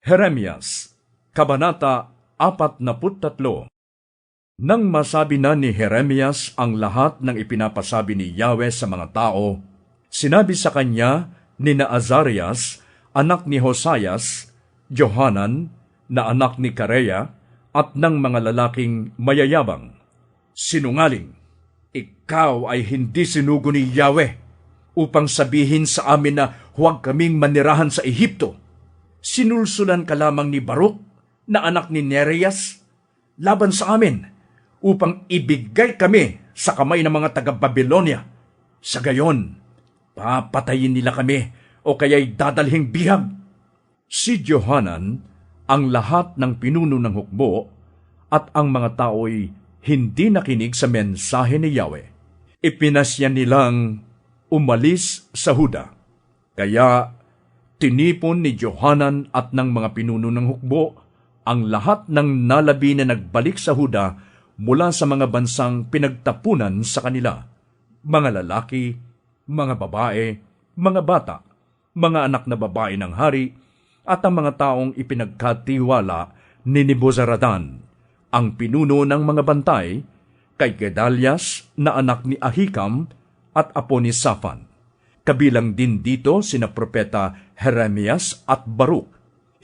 Jeremias, Kabanata 43. Nang masabi na ni Jeremias ang lahat ng ipinapasabi ni Yahweh sa mga tao, sinabi sa kanya ni Azarias, anak ni Hosayas, Johanan, na anak ni Kareya, at ng mga lalaking mayayabang, "Sinungaling, ikaw ay hindi sinugo ni Yahweh upang sabihin sa amin na huwag kaming manirahan sa Ehipto. Sinulsulan ka lamang ni Baruk, na anak ni Nerias, laban sa amin, upang ibigay kami sa kamay ng mga taga-Babilonia. Sa gayon, papatayin nila kami o kaya'y dadalhing bihag." Si Johanan, ang lahat ng pinuno ng hukbo, at ang mga tao'y hindi nakinig sa mensahe ni Yahweh. Ipinasya nilang umalis sa Huda. Kaya tinipon ni Johanan at ng mga pinuno ng hukbo ang lahat ng nalabi na nagbalik sa Huda mula sa mga bansang pinagtapunan sa kanila, mga lalaki, mga babae, mga bata, mga anak na babae ng hari, at ang mga taong ipinagkatiwala ni Nebuzaradan, ang pinuno ng mga bantay, kay Gedalias na anak ni Ahikam at apo ni Safan. Kabilang din dito sina propeta Jeremias at Baruk.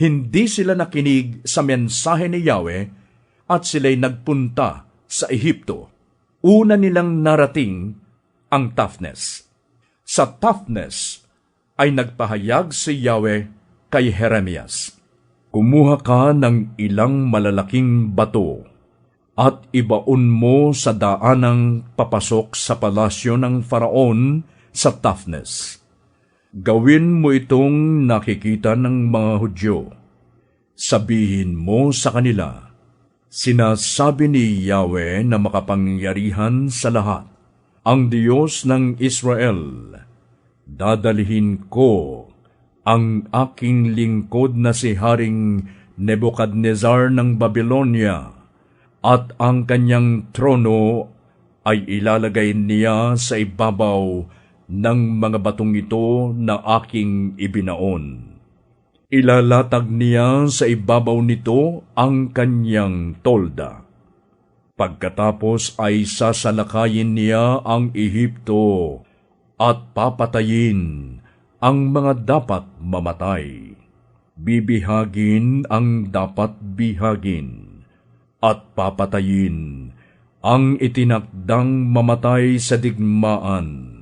Hindi sila nakinig sa mensahe ni Yahweh at sila'y nagpunta sa Ehipto. Una nilang narating ang Taphnes. Sa Taphnes ay nagpahayag si Yahweh kay Jeremias, "Kumuha ka ng ilang malalaking bato at ibaon mo sa daanang papasok sa palasyo ng Faraon sa Taphnes. Gawin mo itong nakikita ng mga Hudyo. Sabihin mo sa kanila, sinasabi ni Yahweh na makapangyarihan sa lahat, ang Diyos ng Israel, dadalhin ko ang aking lingkod na si Haring Nebukadnezar ng Babylonia, at ang kanyang trono ay ilalagay niya sa ibabaw ng mga batong ito na aking ibinaon. Ilalatag niya sa ibabaw nito ang kanyang tolda. Pagkatapos ay sasalakayin niya ang Ehipto at papatayin ang mga dapat mamatay. Bibihagin ang dapat bihagin at papatayin ang itinakdang mamatay sa digmaan.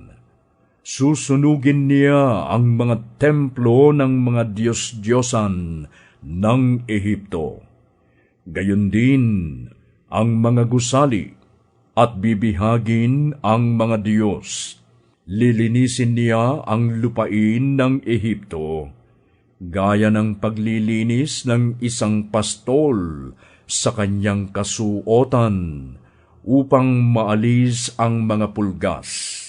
Susunugin niya ang mga templo ng mga Diyos-Diyosan ng Ehipto. Gayon din ang mga gusali, at bibihagin ang mga Diyos. Lilinisin niya ang lupain ng Ehipto, gaya ng paglilinis ng isang pastol sa kanyang kasuotan, upang maalis ang mga pulgas.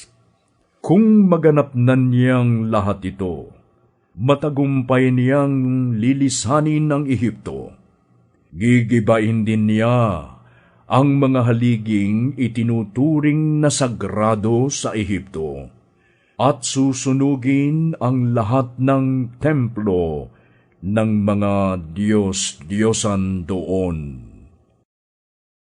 Kung maganap na niyang lahat ito, matagumpay niyang lilisanin ang Ehipto. Gigibain din niya ang mga haliging itinuturing na sagrado sa Ehipto, at susunugin ang lahat ng templo ng mga Diyos-Diyosan doon.